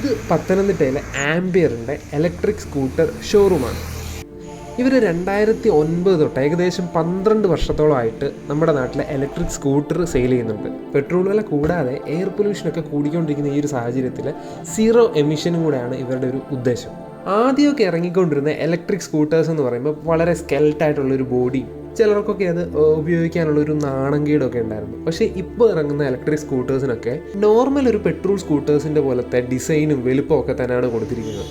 ഇത് പത്തനംതിട്ടയിലെ ആംബിയറിൻ്റെ electric scooter ഷോറൂമാണ്. ഇവർ 2009 തൊട്ട് ഏകദേശം 12 വർഷത്തോളമായിട്ട് നമ്മുടെ നാട്ടിലെ ഇലക്ട്രിക് സ്കൂട്ടർ സെയിൽ ചെയ്യുന്നുണ്ട്. പെട്രോൾ വില കൂടാതെ എയർ പൊല്യൂഷനൊക്കെ കൂടിക്കൊണ്ടിരിക്കുന്ന ഈ ഒരു സാഹചര്യത്തിൽ സീറോ എമിഷനും കൂടെയാണ് ഇവരുടെ ഒരു ഉദ്ദേശം. ആദ്യമൊക്കെ ഇറങ്ങിക്കൊണ്ടിരുന്ന ഇലക്ട്രിക് സ്കൂട്ടേഴ്സ് എന്ന് പറയുമ്പോൾ വളരെ സ്കെൽട്ടായിട്ടുള്ളൊരു ബോഡിയും ചിലർക്കൊക്കെ അത് ഉപയോഗിക്കാനുള്ളൊരു നാണംകേടൊക്കെ ഉണ്ടായിരുന്നു. പക്ഷേ ഇപ്പോൾ ഇറങ്ങുന്ന ഇലക്ട്രിക് സ്കൂട്ടേഴ്സിനൊക്കെ നോർമൽ ഒരു പെട്രോൾ സ്കൂട്ടേഴ്സിൻ്റെ പോലത്തെ ഡിസൈനും വലുപ്പവും ഒക്കെ തന്നെയാണ് കൊടുത്തിരിക്കുന്നത്.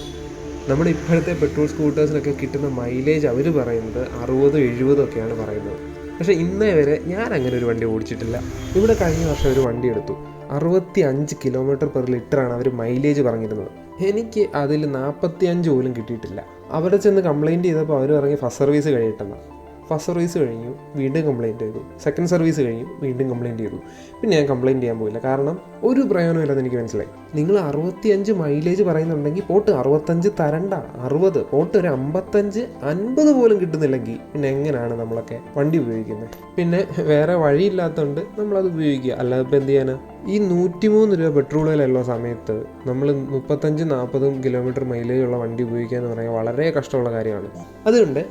നമ്മുടെ ഇപ്പോഴത്തെ പെട്രോൾ സ്കൂട്ടേഴ്സിനൊക്കെ കിട്ടുന്ന മൈലേജ് അവർ പറയുന്നത് 60-70 ഒക്കെയാണ് പറയുന്നത്. പക്ഷേ ഇന്നേ വരെ ഞാൻ അങ്ങനെ ഒരു വണ്ടി ഓടിച്ചിട്ടില്ല. ഇവിടെ കഴിഞ്ഞ വർഷം ഒരു വണ്ടി എടുത്തു, 65 km/ലിറ്ററാണ് അവർ മൈലേജ് പറഞ്ഞിരുന്നത്. എനിക്ക് അതിൽ 45 പോലും കിട്ടിയിട്ടില്ല. അവിടെ ചെന്ന് കംപ്ലയിൻറ്റ് ചെയ്തപ്പോൾ അവർ പറഞ്ഞ് ഫസ്റ്റ് സർവീസ് കഴിയട്ടെന്നാണ്. ഫസ്റ്റ് സർവീസ് കഴിഞ്ഞു, വീണ്ടും കംപ്ലയിൻറ്റ് ചെയ്തു. സെക്കൻഡ് സർവീസ് കഴിഞ്ഞു, വീണ്ടും കംപ്ലയിൻറ്റ് ചെയ്തു. പിന്നെ ഞാൻ കംപ്ലയിൻറ്റ് ചെയ്യാൻ പോയില്ല, കാരണം ഒരു പ്രയോജനമില്ലെന്ന് എനിക്ക് മനസ്സിലായി. നിങ്ങൾ 65 മൈലേജ് പറയുന്നുണ്ടെങ്കിൽ പോട്ട് 65 തരണ്ട, 60 പോട്ട് ഒരു 55-50 പോലും കിട്ടുന്നില്ലെങ്കിൽ പിന്നെ എങ്ങനെയാണ് നമ്മളൊക്കെ വണ്ടി ഉപയോഗിക്കുന്നത്? പിന്നെ വേറെ വഴിയില്ലാത്തതുകൊണ്ട് നമ്മളത് ഉപയോഗിക്കുക, അല്ലാതെ ഇപ്പോൾ എന്ത് ചെയ്യാനാണ്? ഈ 103 രൂപ പെട്രോൾ വിലയുള്ള സമയത്ത് നമ്മൾ 35-40 കിലോമീറ്റർ മൈലേജ് ഉള്ള വണ്ടി ഉപയോഗിക്കുക എന്ന് പറയുന്നത് വളരെ കഷ്ടമുള്ള കാര്യമാണ്. അതുകൊണ്ട്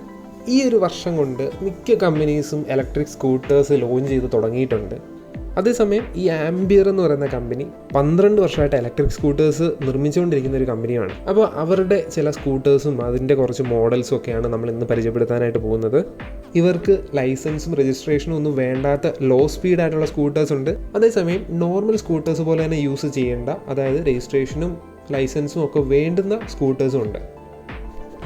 ഈ ഒരു വർഷം കൊണ്ട് മിക്ക കമ്പനീസും ഇലക്ട്രിക് സ്കൂട്ടേഴ്സ് ലോഞ്ച് ചെയ്ത് തുടങ്ങിയിട്ടുണ്ട്. അതേസമയം ഈ ആംബിയർ എന്ന് പറയുന്ന കമ്പനി 12 വർഷമായിട്ട് ഇലക്ട്രിക് സ്കൂട്ടേഴ്സ് നിർമ്മിച്ചുകൊണ്ടിരിക്കുന്ന ഒരു കമ്പനിയാണ്. അപ്പോൾ അവരുടെ ചില സ്കൂട്ടേഴ്സും അതിൻ്റെ കുറച്ച് മോഡൽസും ഒക്കെയാണ് നമ്മൾ ഇന്ന് പരിചയപ്പെടുത്താനായിട്ട് പോകുന്നത്. ഇവർക്ക് ലൈസൻസും രജിസ്ട്രേഷനും ഒന്നും വേണ്ടാത്ത ലോ സ്പീഡായിട്ടുള്ള സ്കൂട്ടേഴ്സ് ഉണ്ട്. അതേസമയം നോർമൽ സ്കൂട്ടേഴ്സ് പോലെ തന്നെ യൂസ് ചെയ്യേണ്ട, അതായത് രജിസ്ട്രേഷനും ലൈസൻസും ഒക്കെ വേണ്ടുന്ന സ്കൂട്ടേഴ്സും ഉണ്ട്.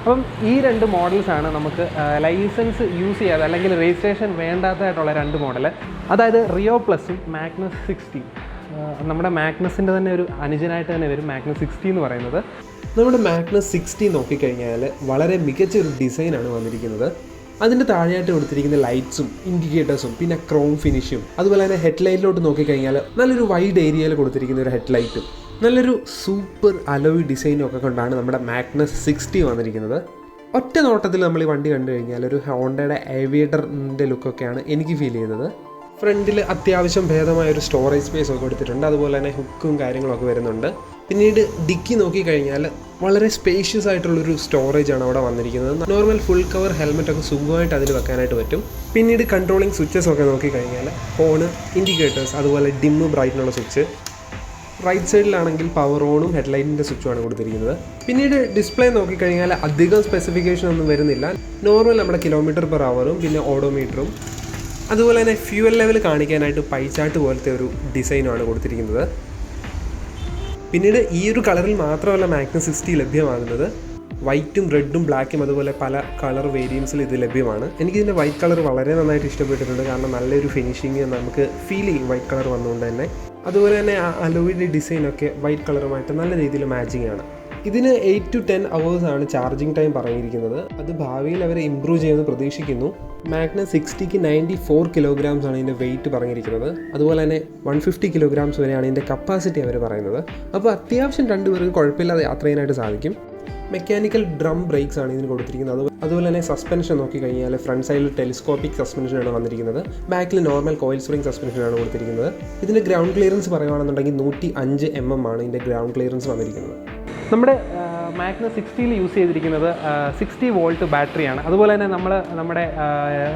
അപ്പം ഈ 2 മോഡൽസാണ് നമുക്ക് ലൈസൻസ് യൂസ് ചെയ്യാതെ അല്ലെങ്കിൽ രജിസ്ട്രേഷൻ വേണ്ടാത്തതായിട്ടുള്ള 2 മോഡൽ. അതായത് റിയോ പ്ലസും മാഗ്നസ് 60. നമ്മുടെ മാഗ്നസിൻ്റെ തന്നെ ഒരു അനുജനായിട്ട് തന്നെ വരും മാഗ്നസ് 60 എന്ന് പറയുന്നത്. നമ്മുടെ മാഗ്നസ് 60 നോക്കിക്കഴിഞ്ഞാൽ വളരെ മികച്ചൊരു ഡിസൈനാണ് വന്നിരിക്കുന്നത്. അതിൻ്റെ താഴെയായിട്ട് കൊടുത്തിരിക്കുന്ന ലൈറ്റ്സും ഇൻഡിക്കേറ്റേഴ്സും പിന്നെ ക്രോം ഫിനിഷും, അതുപോലെ തന്നെ ഹെഡ്ലൈറ്റിലോട്ട് നോക്കിക്കഴിഞ്ഞാൽ നല്ലൊരു വൈഡ് ഏരിയയിൽ കൊടുത്തിരിക്കുന്ന ഒരു ഹെഡ്ലൈറ്റും നല്ലൊരു സൂപ്പർ അലോയ് ഡിസൈനും ഒക്കെ കൊണ്ടാണ് നമ്മുടെ മാഗ്നസ് 60 വന്നിരിക്കുന്നത്. ഒറ്റ നോട്ടത്തിൽ നമ്മൾ ഈ വണ്ടി കണ്ടു കഴിഞ്ഞാൽ ഒരു ഹോണ്ടയുടെ ഏവിയേറ്ററിൻ്റെ ലുക്കൊക്കെയാണ് എനിക്ക് ഫീൽ ചെയ്യുന്നത്. ഫ്രണ്ടിൽ അത്യാവശ്യം ഭേദമായൊരു സ്റ്റോറേജ് സ്പേസ് ഒക്കെ കൊടുത്തിട്ടുണ്ട്, അതുപോലെ തന്നെ ഹുക്കും കാര്യങ്ങളൊക്കെ വരുന്നുണ്ട്. പിന്നീട് ഡിക്കി നോക്കിക്കഴിഞ്ഞാൽ വളരെ സ്പേഷ്യസ് ആയിട്ടുള്ളൊരു സ്റ്റോറേജാണ് അവിടെ വന്നിരിക്കുന്നത്. നോർമൽ ഫുൾ കവർ ഹെൽമെറ്റൊക്കെ സുഖമായിട്ട് അതിൽ വെക്കാനായിട്ട് പറ്റും. പിന്നീട് കൺട്രോളിങ് സ്വിച്ചസ് ഒക്കെ നോക്കിക്കഴിഞ്ഞാൽ ഹോണ്, ഇൻഡിക്കേറ്റേഴ്സ്, അതുപോലെ ഡിമ്മ് ബ്രൈറ്റിനുള്ള സ്വിച്ച്. റൈറ്റ് സൈഡിലാണെങ്കിൽ പവർ ഓണും ഹെഡ്ലൈറ്റിൻ്റെ സ്വിച്ചുമാണ് കൊടുത്തിരിക്കുന്നത്. പിന്നീട് ഡിസ്പ്ലേ നോക്കിക്കഴിഞ്ഞാൽ അധികം സ്പെസിഫിക്കേഷൻ ഒന്നും വരുന്നില്ല. നോർമൽ നമ്മുടെ km/h പിന്നെ ഓഡോമീറ്ററും, അതുപോലെ തന്നെ ഫ്യൂവൽ ലെവൽ കാണിക്കാനായിട്ട് പൈച്ചാട്ട് പോലത്തെ ഒരു ഡിസൈനുമാണ് കൊടുത്തിരിക്കുന്നത്. പിന്നീട് ഈ ഒരു കളറിൽ മാത്രമല്ല മാഗ്നസ് 60 ലഭ്യമാകുന്നത്, വൈറ്റും റെഡും ബ്ലാക്കും അതുപോലെ പല കളർ വേരിയൻസിൽ ഇത് ലഭ്യമാണ്. എനിക്കിതിൻ്റെ വൈറ്റ് കളർ വളരെ നന്നായിട്ട് ഇഷ്ടപ്പെട്ടിട്ടുണ്ട്, കാരണം നല്ലൊരു ഫിനിഷിങ് നമുക്ക് ഫീൽ ചെയ്യും വൈറ്റ് കളർ വന്നുകൊണ്ട് തന്നെ. അതുപോലെ തന്നെ അലോയിൻ്റെ ഡിസൈനൊക്കെ വൈറ്റ് കളറുമായിട്ട് നല്ല രീതിയിൽ മാച്ചിങ് ആണ്. ഇതിന് 8 to 10 hours ആണ് ചാർജിങ് ടൈം പറഞ്ഞിരിക്കുന്നത്. അത് ഭാവിയിൽ അവർ ഇമ്പ്രൂവ് ചെയ്യുമെന്ന് പ്രതീക്ഷിക്കുന്നു. മാഗ്നസ് 60ക്ക് 94 kilograms ആണ് ഇതിൻ്റെ വെയിറ്റ് പറഞ്ഞിരിക്കുന്നത്. അതുപോലെ തന്നെ 150 kilograms വരെയാണ് ഇതിൻ്റെ കപ്പാസിറ്റി അവർ പറയുന്നത്. അപ്പോൾ അത്യാവശ്യം 2 പേർക്ക് കുഴപ്പമില്ലാതെ യാത്ര ചെയ്യാനായിട്ട് സാധിക്കും. മെക്കാനിക്കൽ ഡ്രം ബ്രേക്സ് ആണ് ഇതിന് കൊടുത്തിരിക്കുന്നത്. അതുപോലെ തന്നെ സസ്പെൻഷൻ നോക്കിക്കഴിഞ്ഞാൽ ഫ്രണ്ട് സൈഡിൽ ടെലിസ്കോപ്പിക് സസ്പെൻഷനാണ് വന്നിരിക്കുന്നത്. ബാക്കിൽ നോർമൽ കോയിൽ സ്പ്രിംഗ് സസ്പെൻഷനാണ് കൊടുത്തിരിക്കുന്നത്. ഇതിൻ്റെ ഗ്രൗണ്ട് ക്ലിയറൻസ് പറയുകയാണെന്നുണ്ടെങ്കിൽ 105 mm ആണ് ഇതിൻ്റെ ഗ്രൗണ്ട് ക്ലിയറൻസ് വന്നിരിക്കുന്നത്. നമ്മുടെ മാഗ്നസ് 60ൽ യൂസ് ചെയ്തിരിക്കുന്നത് 60 വോൾട്ട് ബാറ്ററിയാണ്. അതുപോലെ തന്നെ നമ്മുടെ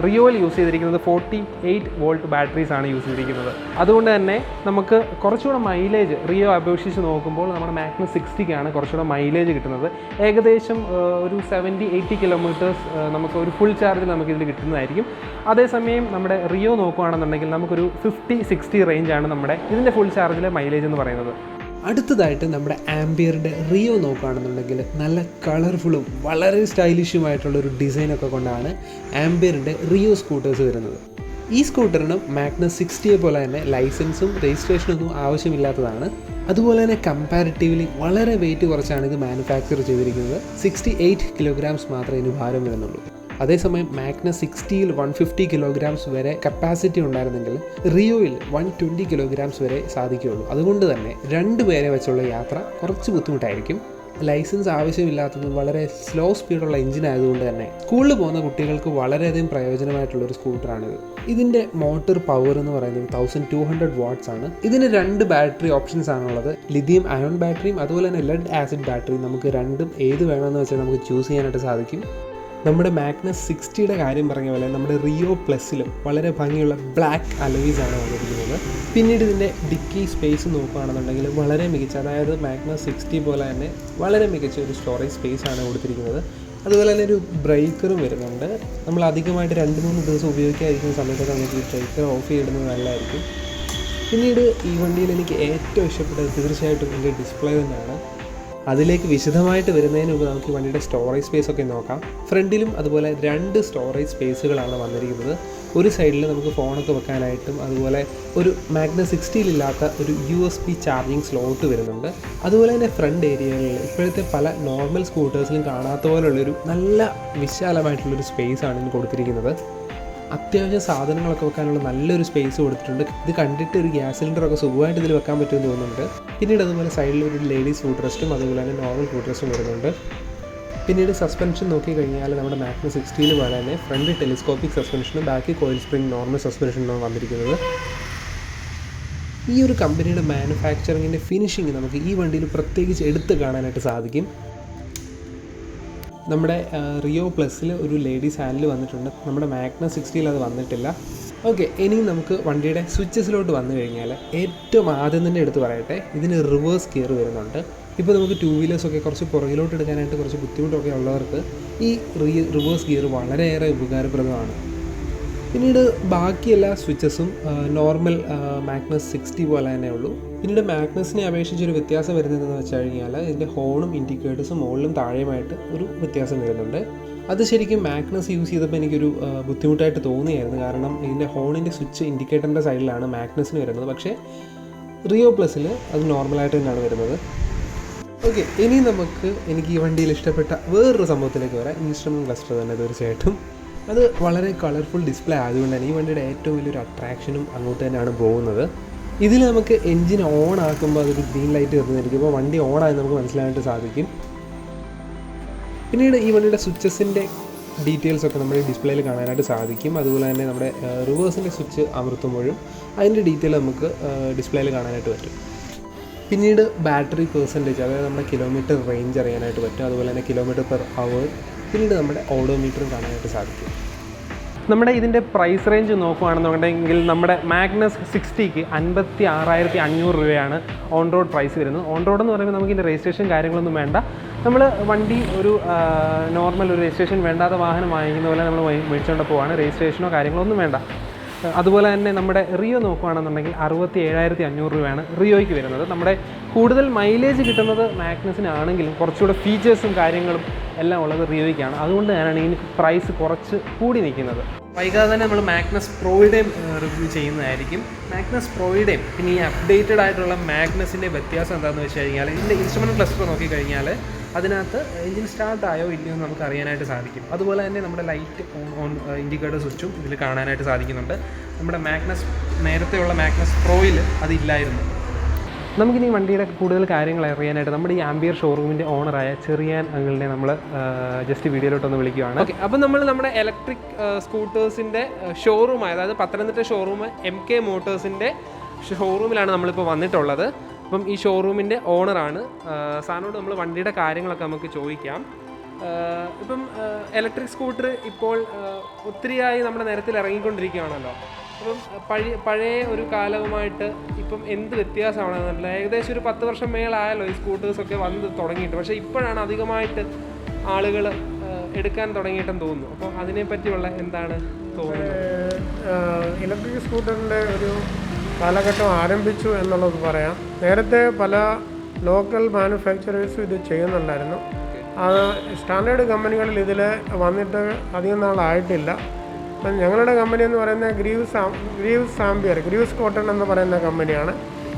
റിയോയിൽ യൂസ് ചെയ്തിരിക്കുന്നത് 48 വോൾട്ട് ബാറ്ററീസാണ് യൂസ് ചെയ്തിരിക്കുന്നത്. അതുകൊണ്ട് തന്നെ നമുക്ക് കുറച്ചുകൂടെ മൈലേജ് റിയോ അപേക്ഷിച്ച് നോക്കുമ്പോൾ നമ്മുടെ മാഗ്നസ് 60ക്കാണ് കുറച്ചുകൂടെ മൈലേജ് കിട്ടുന്നത്. ഏകദേശം ഒരു 70-80 കിലോമീറ്റേഴ്സ് നമുക്ക് ഒരു ഫുൾ ചാർജിൽ നമുക്കിതിൽ കിട്ടുന്നതായിരിക്കും. അതേസമയം നമ്മുടെ റിയോ നോക്കുകയാണെന്നുണ്ടെങ്കിൽ നമുക്കൊരു 50-60 റേഞ്ചാണ് നമ്മുടെ ഇതിൻ്റെ ഫുൾ ചാർജിലെ മൈലേജ് എന്ന് പറയുന്നത്. അടുത്തതായിട്ട് നമ്മുടെ ആംബിയറിൻ്റെ റിയോ നോക്കുകയാണെന്നുണ്ടെങ്കിൽ നല്ല കളർഫുള്ളും വളരെ സ്റ്റൈലിഷുമായിട്ടുള്ളൊരു ഡിസൈനൊക്കെ കൊണ്ടാണ് ആംബിയറിൻ്റെ റിയോ സ്കൂട്ടേഴ്സ് വരുന്നത്. ഈ സ്കൂട്ടറിനും മാഗ്നസ് 60യെ പോലെ തന്നെ ലൈസൻസും രജിസ്ട്രേഷനൊന്നും ആവശ്യമില്ലാത്തതാണ്. അതുപോലെ തന്നെ കമ്പാരിറ്റീവ്ലി വളരെ വെയിറ്റ് കുറച്ചാണ് ഇത് മാനുഫാക്ചർ ചെയ്തിരിക്കുന്നത്. 68 kilograms മാത്രമേ ഇതിന് ഭാരം വരുന്നുള്ളൂ. അതേസമയം മാഗ്നസ് 60ൽ 150 kilograms വരെ കപ്പാസിറ്റി ഉണ്ടായിരുന്നെങ്കിൽ റിയോയിൽ 120 kilograms വരെ സാധിക്കുകയുള്ളൂ. അതുകൊണ്ട് തന്നെ 2 പേരെ വെച്ചുള്ള യാത്ര കുറച്ച് ബുദ്ധിമുട്ടായിരിക്കും. ലൈസൻസ് ആവശ്യമില്ലാത്തതും വളരെ സ്ലോ സ്പീഡുള്ള എഞ്ചിൻ ആയതുകൊണ്ട് തന്നെ സ്കൂളിൽ പോകുന്ന കുട്ടികൾക്ക് വളരെയധികം പ്രയോജനമായിട്ടുള്ളൊരു സ്കൂട്ടറാണിത്. ഇതിൻ്റെ മോട്ടോർ പവർ എന്ന് പറയുന്നത് 1200 വാട്ട്സ് ആണ്. ഇതിന് 2 ബാറ്ററി ഓപ്ഷൻസ് ആണുള്ളത്. ലിഥിയം അയോൺ ബാറ്ററിയും അതുപോലെ തന്നെ ലെഡ് ആസിഡ് ബാറ്ററിയും. നമുക്ക് രണ്ടും ഏത് വേണമെന്ന് വെച്ചാൽ നമുക്ക് ചൂസ് ചെയ്യാനായിട്ട് സാധിക്കും. നമ്മുടെ മാഗ്നസ് 60യുടെ കാര്യം പറഞ്ഞ പോലെ നമ്മുടെ റിയോ പ്ലസിലും വളരെ ഭംഗിയുള്ള ബ്ലാക്ക് അലോയ്സ് ആണ് വന്നിരിക്കുന്നത്. പിന്നീട് ഇതിൻ്റെ ഡിക്കി സ്പേസ് നോക്കുകയാണെന്നുണ്ടെങ്കിൽ വളരെ മികച്ച, അതായത് മാഗ്നസ് 60 പോലെ തന്നെ വളരെ മികച്ച ഒരു സ്റ്റോറേജ് സ്പേസ് ആണ് കൊടുത്തിരിക്കുന്നത്. അതുപോലെ തന്നെ ഒരു ബ്രേക്കറും വരുന്നുണ്ട്. നമ്മൾ അധികമായിട്ട് 2-3 ദിവസം ഉപയോഗിക്കാതിരിക്കുന്ന സമയത്തൊക്കെ നമുക്ക് ഈ ബ്രേക്കർ ഓഫ് ചെയ്തിടുന്നത് നല്ലതായിരിക്കും. പിന്നീട് ഈ വണ്ടിയിൽ എനിക്ക് ഏറ്റവും ഇഷ്ടപ്പെട്ടത് തീർച്ചയായിട്ടും ഇതിൻ്റെ ഡിസ്പ്ലേ തന്നെയാണ്. അതിലേക്ക് വിശദമായിട്ട് വരുന്നതിന് മുമ്പ് നമുക്ക് ഈ വണ്ടിയുടെ സ്റ്റോറേജ് സ്പേസ് ഒക്കെ നോക്കാം. ഫ്രണ്ടിലും അതുപോലെ 2 സ്റ്റോറേജ് സ്പേസുകളാണ് വന്നിരിക്കുന്നത്. ഒരു സൈഡിൽ നമുക്ക് ഫോണൊക്കെ വെക്കാനായിട്ടും അതുപോലെ ഒരു മാഗ്നസ് 60ഇല്ലാത്ത ഒരു USB ചാർജിങ് സ്ലോട്ട് വരുന്നുണ്ട്. അതുപോലെ തന്നെ ഫ്രണ്ട് ഏരിയകളിൽ ഇപ്പോഴത്തെ പല നോർമൽ സ്കൂട്ടേഴ്സിലും കാണാത്ത പോലുള്ളൊരു നല്ല വിശാലമായിട്ടുള്ളൊരു സ്പേസാണ് ഇതിന് കൊടുത്തിരിക്കുന്നത്. അത്യാവശ്യം സാധനങ്ങളൊക്കെ വെക്കാനുള്ള നല്ലൊരു സ്പേസ് കൊടുത്തിട്ടുണ്ട്. ഇത് കണ്ടിട്ട് ഒരു ഗ്യാസ് സിലിണ്ടറൊക്കെ സുഖമായിട്ട് ഇതിൽ വെക്കാൻ പറ്റുമെന്ന് തോന്നുന്നുണ്ട്. പിന്നീട് അതുപോലെ സൈഡിൽ ഒരു ലേഡീസ് ഫുഡ് റെസ്റ്റും അതുപോലെ തന്നെ നോർമൽ ഫുഡ് റെസ്റ്റും വരുന്നുണ്ട്. പിന്നീട് സസ്പെൻഷൻ നോക്കിക്കഴിഞ്ഞാൽ നമ്മുടെ മാഗ്നസ് 60 പോലെ തന്നെ ഫ്രണ്ട് ടെലിസ്കോപ്പിക് സസ്പെൻഷനും ബാക്കി കോയിൽ സ്പ്രിംഗ് നോർമൽ സസ്പെൻഷനാണ് വന്നിരിക്കുന്നത്. ഈ ഒരു കമ്പനിയുടെ മാനുഫാക്ചറിങ്ങിൻ്റെ ഫിനിഷിങ് നമുക്ക് ഈ വണ്ടിയിൽ പ്രത്യേകിച്ച് എടുത്ത് കാണാനായിട്ട് സാധിക്കും. നമ്മുടെ റിയോ പ്ലസ്സിൽ ഒരു ലേഡീസ് ഹാൻഡിൽ വന്നിട്ടുണ്ട്. നമ്മുടെ മാഗ്നസ് 60ൽ അത് വന്നിട്ടില്ല. ഓക്കെ, ഇനി നമുക്ക് വണ്ടിയുടെ സ്വിച്ചസിലോട്ട് വന്നു കഴിഞ്ഞാൽ ഏറ്റവും ആദ്യം തന്നെ എടുത്ത് പറയട്ടെ, ഇതിന് റിവേഴ്സ് ഗിയർ വരുന്നുണ്ട്. ഇപ്പോൾ നമുക്ക് 2 വീലേഴ്സൊക്കെ കുറച്ച് പുറകിലോട്ട് എടുക്കാനായിട്ട് കുറച്ച് ബുദ്ധിമുട്ടൊക്കെ ഉള്ളവർക്ക് ഈ റിവേഴ്സ് ഗിയർ വളരെയേറെ ഉപകാരപ്രദമാണ്. പിന്നീട് ബാക്കി എല്ലാ സ്വിച്ചസും നോർമൽ മാഗ്നസ് 60 പോലെ തന്നെ ഉള്ളൂ. പിന്നീട് മാഗ്നസിനെ അപേക്ഷിച്ചൊരു വ്യത്യാസം വരുന്നതെന്ന് വെച്ച് കഴിഞ്ഞാൽ ഇതിൻ്റെ ഹോണും ഇൻഡിക്കേറ്റേഴ്സും മുകളിലും താഴെയുമായിട്ട് ഒരു വ്യത്യാസം വരുന്നുണ്ട്. അത് ശരിക്കും മാഗ്നസ് യൂസ് ചെയ്തപ്പോൾ എനിക്കൊരു ബുദ്ധിമുട്ടായിട്ട് തോന്നിയായിരുന്നു. കാരണം ഇതിൻ്റെ ഹോണിൻ്റെ സ്വിച്ച് ഇൻഡിക്കേറ്ററിൻ്റെ സൈഡിലാണ് മാഗ്നസിന് വരുന്നത്. പക്ഷേ റിയോ പ്ലസ്സിൽ അത് നോർമലായിട്ട് തന്നെയാണ് വരുന്നത്. ഓക്കെ, ഇനി എനിക്ക് ഈ വണ്ടിയിൽ ഇഷ്ടപ്പെട്ട വേറൊരു സംഭവത്തിലേക്ക് വരാം. ഇൻസ്ട്രുമെൻറ്റ് ക്ലസ്റ്റർ തന്നെ തീർച്ചയായിട്ടും. അത് വളരെ കളർഫുൾ ഡിസ്പ്ലേ ആയതുകൊണ്ട് തന്നെ ഈ വണ്ടിയുടെ ഏറ്റവും വലിയൊരു അട്രാക്ഷനും അങ്ങോട്ട് തന്നെയാണ് പോകുന്നത്. ഇതിൽ നമുക്ക് എൻജിൻ ഓൺ ആക്കുമ്പോൾ അതൊരു ഗ്രീൻ ലൈറ്റ് തന്നിരിക്കും. അപ്പോൾ വണ്ടി ഓണായി നമുക്ക് മനസ്സിലായിട്ട് സാധിക്കും. പിന്നീട് ഈ വണ്ടിയുടെ സ്വിച്ചസിൻ്റെ ഡീറ്റെയിൽസൊക്കെ നമ്മുടെ ഡിസ്പ്ലേയിൽ കാണാനായിട്ട് സാധിക്കും. അതുപോലെ തന്നെ നമ്മുടെ റിവേഴ്സിൻ്റെ സ്വിച്ച് അമർത്തുമ്പോഴും അതിൻ്റെ ഡീറ്റെയിൽ നമുക്ക് ഡിസ്പ്ലേയിൽ കാണാനായിട്ട് പറ്റും. പിന്നീട് ബാറ്ററി പെർസെൻറ്റേജ്, അതായത് നമ്മുടെ കിലോമീറ്റർ റേഞ്ച് അറിയാനായിട്ട് പറ്റും. അതുപോലെ തന്നെ കിലോമീറ്റർ പെർ അവർ. പിന്നീട് നമ്മുടെ ഓഡോമീറ്ററും കാണാനായിട്ട് സാധിക്കും. നമ്മുടെ ഇതിൻ്റെ പ്രൈസ് റേഞ്ച് നോക്കുകയാണെന്നുണ്ടെങ്കിൽ നമ്മുടെ മാഗ്നസ് 60ക്ക് 56,500 രൂപയാണ് ഓൺ റോഡ് പ്രൈസ് വരുന്നത്. ഓൺ റോഡ് എന്ന് പറയുമ്പോൾ നമുക്ക് ഇതിൻ്റെ രജിസ്ട്രേഷൻ കാര്യങ്ങളൊന്നും വേണ്ട. നമ്മൾ വണ്ടി ഒരു നോർമൽ ഒരു രജിസ്ട്രേഷൻ വേണ്ടാത്ത വാഹനം വാങ്ങിക്കുന്ന പോലെ നമ്മൾ മേടിച്ചുകൊണ്ട് പോവാണ്. രജിസ്ട്രേഷനോ കാര്യങ്ങളോ ഒന്നും വേണ്ട. അതുപോലെ തന്നെ നമ്മുടെ റിയോ നോക്കുകയാണെന്നുണ്ടെങ്കിൽ 67,500 രൂപയാണ് റിയോയ്ക്ക് വരുന്നത്. നമ്മുടെ കൂടുതൽ മൈലേജ് കിട്ടുന്നത് മാഗ്നസിനാണെങ്കിലും കുറച്ചുകൂടെ ഫീച്ചേഴ്സും കാര്യങ്ങളും എല്ലാം ഉള്ളത് റിയോയ്ക്കാണ്. അതുകൊണ്ട് തന്നെയാണ് ഈ പ്രൈസ് കുറച്ച് കൂടി നിൽക്കുന്നത്. വൈകാതെ തന്നെ നമ്മൾ മാഗ്നസ് പ്രോയുടെയും റിവ്യൂ ചെയ്യുന്നതായിരിക്കും. മാഗ്നസ് പ്രോയുടെയും പിന്നെ ഈ അപ്ഡേറ്റഡ് ആയിട്ടുള്ള മാഗ്നസിൻ്റെ വ്യത്യാസം എന്താണെന്ന് വെച്ച് കഴിഞ്ഞാൽ ഇതിൻ്റെ ഇൻസ്ട്രുമെൻറ്റ് ക്ലസ്റ്റർ നോക്കിക്കഴിഞ്ഞാൽ അതിനകത്ത് എഞ്ചിൻ സ്റ്റാർട്ട് ആയോ ഇല്ലയോ എന്ന് നമുക്ക് അറിയാനായിട്ട് സാധിക്കും. അതുപോലെ തന്നെ നമ്മുടെ ലൈറ്റ് ഓൺ ഇൻഡിക്കേറ്റർ സ്വിച്ചും ഇതിൽ കാണാനായിട്ട് സാധിക്കുന്നുണ്ട്. നമ്മുടെ നേരത്തെയുള്ള മാഗ്നസ് പ്രോയിൽ അതില്ലായിരുന്നു. നമുക്കിനി വണ്ടിയുടെ കൂടുതൽ കാര്യങ്ങൾ അറിയാനായിട്ട് നമ്മുടെ ഈ ആംബിയർ ഷോറൂമിൻ്റെ ഓണറായ ചെറിയാൻ അങ്കിളിനെ നമ്മൾ ജസ്റ്റ് വീഡിയോയിലോട്ടൊന്ന് വിളിക്കുകയാണ്. ഓക്കെ, അപ്പോൾ നമ്മൾ നമ്മുടെ ഇലക്ട്രിക് സ്കൂട്ടേഴ്സിൻ്റെ ഷോറൂമായ, അതായത് പത്തനംതിട്ട ഷോറൂം MK മോട്ടേഴ്സിൻ്റെ ഷോറൂമിലാണ് നമ്മളിപ്പോൾ വന്നിട്ടുള്ളത്. അപ്പം ഈ ഷോറൂമിൻ്റെ ഓണറാണ്. സാറിനോട് നമ്മൾ വണ്ടിയുടെ കാര്യങ്ങളൊക്കെ നമുക്ക് ചോദിക്കാം. ഇപ്പം ഇലക്ട്രിക് സ്കൂട്ടർ ഇപ്പോൾ ഒത്തിരിയായി നമ്മുടെ നിരത്തിൽ ഇറങ്ങിക്കൊണ്ടിരിക്കുകയാണല്ലോ. അപ്പം പഴയ ഒരു കാലവുമായിട്ട് ഇപ്പം എന്ത് വ്യത്യാസമാണെന്നല്ല, ഏകദേശം ഒരു 10 വർഷം മേളായല്ലോ ഈ സ്കൂട്ടേഴ്സൊക്കെ വന്ന് തുടങ്ങിയിട്ട്. പക്ഷേ ഇപ്പോഴാണ് അധികമായിട്ട് ആളുകൾ എടുക്കാൻ തുടങ്ങിയിട്ടെന്ന് തോന്നുന്നു. അപ്പോൾ അതിനെപ്പറ്റിയുള്ള എന്താണ് തോന്നുന്നത്? ഇലക്ട്രിക് സ്കൂട്ടറിൻ്റെ ഒരു കാലഘട്ടം ആരംഭിച്ചു എന്നുള്ളത് പറയാം. നേരത്തെ പല ലോക്കൽ മാനുഫാക്ചറേഴ്സും ഇത് ചെയ്യുന്നുണ്ടായിരുന്നു. സ്റ്റാൻഡേർഡ് കമ്പനികളിൽ ഇതിൽ വന്നിട്ട് അധികം നാളായിട്ടില്ല. അപ്പം ഞങ്ങളുടെ കമ്പനി എന്ന് പറയുന്നത് ഗ്രീവ്സ് കോട്ടൺ എന്ന് പറയുന്ന കമ്പനിയാണ്.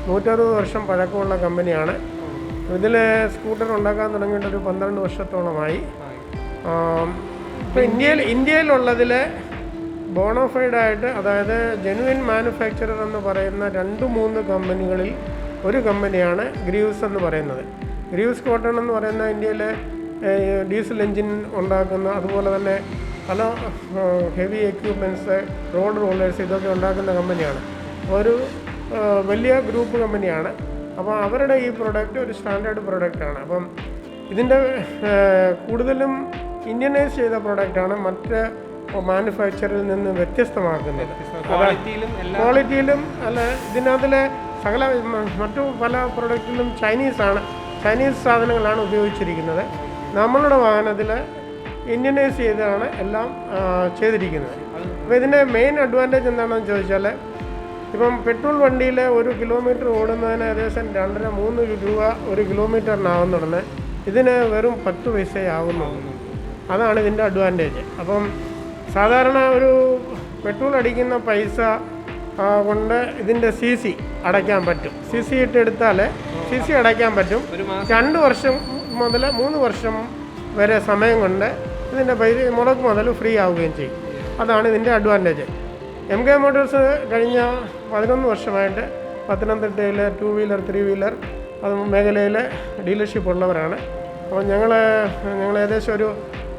160 വർഷം പഴക്കമുള്ള കമ്പനിയാണ്. ഇതിൽ സ്കൂട്ടർ ഉണ്ടാക്കാൻ തുടങ്ങിയിട്ട് ഒരു 12 വർഷത്തോളമായി. ഇപ്പോൾ ഇന്ത്യയിലുള്ളതിൽ ബോണോഫൈഡായിട്ട്, അതായത് ജെനുവിൻ മാനുഫാക്ചറർ എന്ന് പറയുന്ന 2-3 കമ്പനികളിൽ ഒരു കമ്പനിയാണ് ഗ്രീവ്സ് എന്ന് പറയുന്നത്. ഗ്രീവ്സ് കോട്ടൺ എന്ന് പറയുന്ന ഇന്ത്യയിലെ ഡീസൽ എൻജിൻ ഉണ്ടാക്കുന്ന, അതുപോലെ തന്നെ പല ഹെവി എക്യുപ്മെൻറ്റ്സ്, റോഡ് റോളേഴ്സ് ഇതൊക്കെ ഉണ്ടാക്കുന്ന കമ്പനിയാണ്. ഒരു വലിയ ഗ്രൂപ്പ് കമ്പനിയാണ്. അപ്പോൾ അവരുടെ ഈ പ്രൊഡക്റ്റ് ഒരു സ്റ്റാൻഡേർഡ് പ്രൊഡക്റ്റാണ്. അപ്പം ഇതിൻ്റെ കൂടുതലും ഇന്ത്യനൈസ് ചെയ്ത പ്രൊഡക്റ്റാണ് മറ്റ് മാനുഫാക്ചറിൽ നിന്ന് വ്യത്യസ്തമാക്കുന്നത്. ക്വാളിറ്റിയിലും അല്ല, ഇതിനകത്തിലെ സകല മറ്റു പല പ്രൊഡക്റ്റിലും ചൈനീസ് സാധനങ്ങളാണ് ഉപയോഗിച്ചിരിക്കുന്നത്. നമ്മളുടെ വാഹനത്തിൽ ഇന്ത്യനൈസ് ചെയ്താണ് എല്ലാം ചെയ്തിരിക്കുന്നത്. അപ്പോൾ ഇതിൻ്റെ മെയിൻ അഡ്വാൻറ്റേജ് എന്താണെന്ന് ചോദിച്ചാൽ, ഇപ്പം പെട്രോൾ വണ്ടിയിൽ 1 കിലോമീറ്റർ ഓടുന്നതിന് ഏകദേശം 2.5-3 രൂപ 1 കിലോമീറ്ററിനാവുന്നുടനെ ഇതിന് വെറും 10 പൈസ ആവുന്നുള്ളൂ. അതാണ് ഇതിൻ്റെ അഡ്വാൻറ്റേജ്. അപ്പം സാധാരണ ഒരു പെട്രോൾ അടിക്കുന്ന പൈസ കൊണ്ട് ഇതിൻ്റെ CC അടയ്ക്കാൻ പറ്റും. CC ഇട്ടെടുത്താൽ CC അടയ്ക്കാൻ പറ്റും. 2 വർഷം മുതൽ 3 വർഷം വരെ സമയം കൊണ്ട് ഇതിൻ്റെ മുടക്ക് മുതൽ ഫ്രീ ആവുകയും ചെയ്യും. അതാണ് ഇതിൻ്റെ അഡ്വാൻറ്റേജ്. Emkay Motors കഴിഞ്ഞ 11 വർഷമായിട്ട് പത്തനംതിട്ടയിൽ 2 വീലർ 3 വീലർ അത് മേഖലയിൽ ഡീലർഷിപ്പ് ഉള്ളവരാണ്. അപ്പോൾ ഞങ്ങൾ ഏകദേശം ഒരു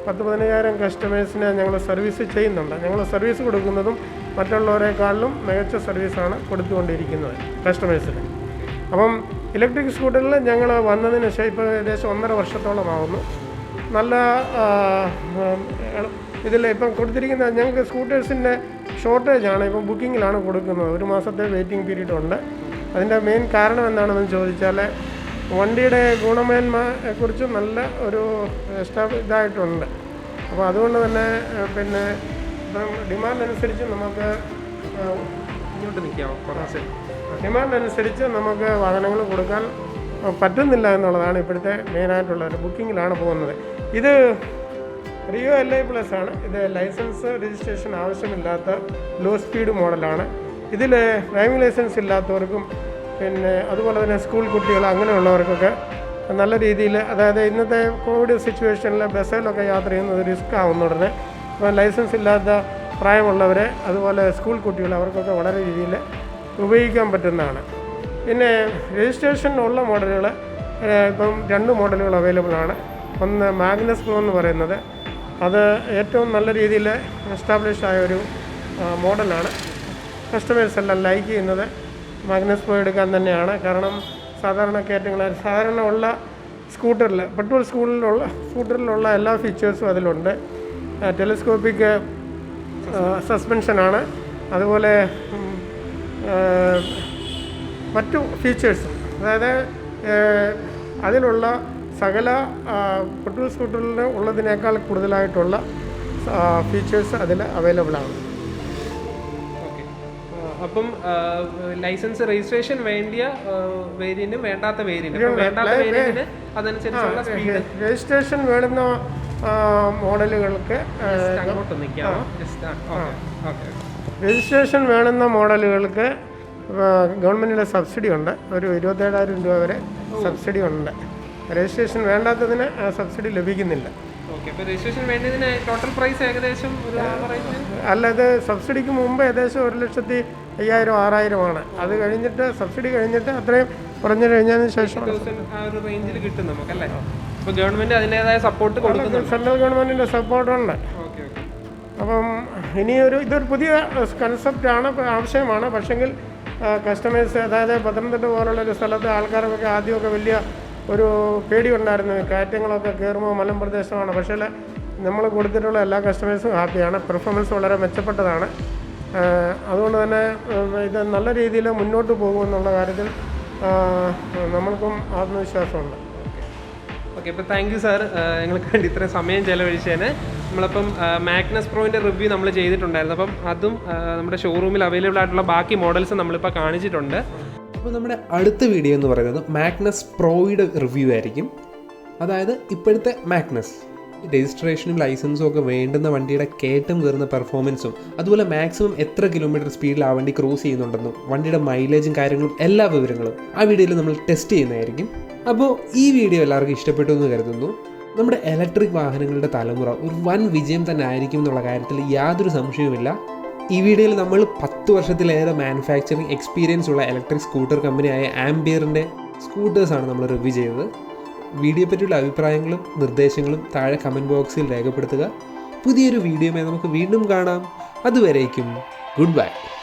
10-15,000 കസ്റ്റമേഴ്സിനെ ഞങ്ങൾ സർവീസ് ചെയ്യുന്നുണ്ട്. ഞങ്ങൾ സർവീസ് കൊടുക്കുന്നതും മറ്റുള്ളവരെക്കാളിലും മികച്ച സർവീസാണ് കൊടുത്തുകൊണ്ടിരിക്കുന്നത് കസ്റ്റമേഴ്സിന്. അപ്പം ഇലക്ട്രിക് സ്കൂട്ടറിൽ ഞങ്ങൾ വന്നതിന് ശേഷം ഇപ്പോൾ ഏകദേശം 1.5 വർഷത്തോളമാകുന്നു. നല്ല ഇതിൽ ഇപ്പം കൊടുത്തിരിക്കുന്ന ഞങ്ങൾക്ക് സ്കൂട്ടേഴ്സിൻ്റെ ഷോർട്ടേജാണ്. ഇപ്പം ബുക്കിങ്ങിലാണ് കൊടുക്കുന്നത്. 1 മാസത്തെ വെയിറ്റിംഗ് പീരീഡ് ഉണ്ട്. അതിൻ്റെ മെയിൻ കാരണം എന്താണെന്ന് ചോദിച്ചാൽ, വണ്ടിയുടെ ഗുണമേന്മയെക്കുറിച്ച് നല്ല ഒരു ഇതായിട്ടുണ്ട്. അപ്പോൾ അതുകൊണ്ട് തന്നെ പിന്നെ ഡിമാൻഡ് അനുസരിച്ച് നമുക്ക് വാഹനങ്ങൾ കൊടുക്കാൻ പറ്റുന്നില്ല എന്നുള്ളതാണ് ഇപ്പോഴത്തെ മെയിനായിട്ടുള്ള ഒരു ബുക്കിങ്ങിലാണ് പോകുന്നത്. ഇത് റിയോ LI+ ആണ്. ഇത് ലൈസൻസ് രജിസ്ട്രേഷൻ ആവശ്യമില്ലാത്ത ലോ സ്പീഡ് മോഡലാണ്. ഇതിൽ ഡ്രൈവിംഗ് ലൈസൻസ് ഇല്ലാത്തവർക്കും പിന്നെ അതുപോലെ തന്നെ സ്കൂൾ കുട്ടികൾ അങ്ങനെയുള്ളവർക്കൊക്കെ നല്ല രീതിയിൽ, അതായത് ഇന്നത്തെ കോവിഡ് സിറ്റുവേഷനിൽ ബസ്സിലൊക്കെ യാത്ര ചെയ്യുന്നത് റിസ്ക് ആവുന്നുടനെ ഇപ്പോൾ ലൈസൻസ് ഇല്ലാത്ത പ്രായമുള്ളവരെ അതുപോലെ സ്കൂൾ കുട്ടികൾ അവർക്കൊക്കെ വളരെ രീതിയിൽ ഉപയോഗിക്കാൻ പറ്റുന്നതാണ്. പിന്നെ രജിസ്ട്രേഷൻ ഉള്ള മോഡലുകൾ ഇപ്പം 2 മോഡലുകൾ അവൈലബിൾ ആണ്. ഒന്ന് മാഗ്നസ് പ്രോ എന്ന് പറയുന്നത്, അത് ഏറ്റവും നല്ല രീതിയിൽ എസ്റ്റാബ്ലിഷ് ആയ ഒരു മോഡലാണ്. കസ്റ്റമേഴ്സ് എല്ലാം ലൈക്ക് ചെയ്യുന്നത് മാഗ്നസ് പ്രോ എടുക്കാൻ തന്നെയാണ്. കാരണം സാധാരണ ഉള്ള സ്കൂട്ടറിൽ, പെട്രോൾ സ്കൂട്ടറിലുള്ള എല്ലാ ഫീച്ചേഴ്സും അതിലുണ്ട്. ടെലിസ്കോപ്പിക് സസ്പെൻഷനാണ്. അതുപോലെ മറ്റു ഫീച്ചേഴ്സും, അതായത് അതിലുള്ള സകല പെട്രോൾ സ്കൂട്ടറിൽ ഉള്ളതിനേക്കാൾ കൂടുതലായിട്ടുള്ള ഫീച്ചേഴ്സ് അതിൽ അവൈലബിൾ ആണ്. അപ്പം ലൈസൻസ് രജിസ്ട്രേഷൻ വേണ്ടിയ വേരിയന്റും വേണ്ടാത്ത വേരിയന്റും അതനുസരിച്ചുള്ള സ്പീഡ്. രജിസ്ട്രേഷൻ വേണ്ടുന്ന മോഡലുകൾക്ക് ഗവൺമെൻറ്റിൻ്റെ സബ്സിഡി ഉണ്ട്. ഒരു 27,000 രൂപ വരെ സബ്സിഡി ഉണ്ട്. രജിസ്ട്രേഷൻ വേണ്ടാത്തതിന് ആ സബ്സിഡി ലഭിക്കുന്നില്ല. ടോട്ടൽ പ്രൈസ് ഏകദേശം അല്ല, ഇത് സബ്സിഡിക്ക് മുമ്പ് ഏകദേശം 1,05,000-6,000 ആണ്. അത് കഴിഞ്ഞിട്ട് സബ്സിഡി കഴിഞ്ഞിട്ട് അത്രയും കുറഞ്ഞു കഴിഞ്ഞതിന് ശേഷം റേഞ്ചിൽ കിട്ടും നമുക്കല്ലേ. അപ്പോൾ ഗവൺമെൻറ് അതിൻ്റെതായ സപ്പോർട്ട് കൊടുക്കുന്നുണ്ട്. സെൻട്രൽ ഗവൺമെൻറ്റിൻ്റെ സപ്പോർട്ടുണ്ട്. അപ്പം ഇതൊരു പുതിയ കൺസെപ്റ്റാണ്, ആവശ്യമാണ്. പക്ഷെങ്കിൽ കസ്റ്റമേഴ്സ്, അതായത് പത്തനംതിട്ട പോലുള്ളൊരു സ്ഥലത്ത് ആൾക്കാർക്കൊക്കെ ആദ്യമൊക്കെ വലിയ ഒരു പേടി ഉണ്ടായിരുന്നു. കയറ്റങ്ങളൊക്കെ കയറുമ്പോൾ മലമ്പ്രദേശമാണ്. പക്ഷേ നമ്മൾ കൊടുത്തിട്ടുള്ള എല്ലാ കസ്റ്റമേഴ്സും ഹാപ്പിയാണ്. പെർഫോമൻസ് വളരെ മെച്ചപ്പെട്ടതാണ്. അതുകൊണ്ട് തന്നെ ഇത് നല്ല രീതിയിൽ മുന്നോട്ട് പോകുമെന്നുള്ള കാര്യത്തിൽ നമ്മൾക്കും ആത്മവിശ്വാസമുണ്ട്. ഓക്കെ, അപ്പോൾ താങ്ക് യു സാർ, ഞങ്ങൾക്ക് വേണ്ടി ഇത്രയും സമയം ചിലവഴിച്ചതിന്. നമ്മളിപ്പം മാഗ്നസ് പ്രോയിൻ്റെ റിവ്യൂ നമ്മൾ ചെയ്തിട്ടുണ്ടായിരുന്നു. അപ്പം അതും നമ്മുടെ ഷോറൂമിൽ അവൈലബിൾ ആയിട്ടുള്ള ബാക്കി മോഡൽസ് നമ്മളിപ്പോൾ കാണിച്ചിട്ടുണ്ട്. അപ്പോൾ നമ്മുടെ അടുത്ത വീഡിയോ എന്ന് പറയുന്നത് മാഗ്നസ് പ്രോയുടെ റിവ്യൂ ആയിരിക്കും. അതായത് ഇപ്പോഴത്തെ മാഗ്നസ് രജിസ്ട്രേഷനും ലൈസൻസും ഒക്കെ വേണ്ടുന്ന വണ്ടിയുടെ കയറ്റം കയറുന്ന പെർഫോമൻസും, അതുപോലെ മാക്സിമം എത്ര കിലോമീറ്റർ സ്പീഡിൽ ആ വണ്ടി ക്രോസ് ചെയ്യുന്നുണ്ടെന്നും വണ്ടിയുടെ മൈലേജും കാര്യങ്ങളും എല്ലാ വിവരങ്ങളും ആ വീഡിയോയിൽ നമ്മൾ ടെസ്റ്റ് ചെയ്യുന്നതായിരിക്കും. അപ്പോൾ ഈ വീഡിയോ എല്ലാവർക്കും ഇഷ്ടപ്പെട്ടു എന്ന് കരുതുന്നു. നമ്മുടെ ഇലക്ട്രിക് വാഹനങ്ങളുടെ തലമുറ ഒരു വൻ വിജയം തന്നെ ആയിരിക്കും എന്നുള്ള കാര്യത്തിൽ യാതൊരു സംശയവുമില്ല. ഈ വീഡിയോയിൽ നമ്മൾ 10 വർഷത്തിലേറെ മാനുഫാക്ചറിങ് എക്സ്പീരിയൻസ് ഉള്ള ഇലക്ട്രിക് സ്കൂട്ടർ കമ്പനിയായ ആംബിയറിൻ്റെ സ്കൂട്ടേഴ്സാണ് നമ്മൾ റിവ്യൂ ചെയ്തത്. വീഡിയോ പറ്റിയുള്ള അഭിപ്രായങ്ങളും നിർദ്ദേശങ്ങളും താഴെ കമൻറ്റ് ബോക്സിൽ രേഖപ്പെടുത്തുക. പുതിയൊരു വീഡിയോയുമായി നമുക്ക് വീണ്ടും കാണാം. അതുവരേക്കും ഗുഡ് ബൈ.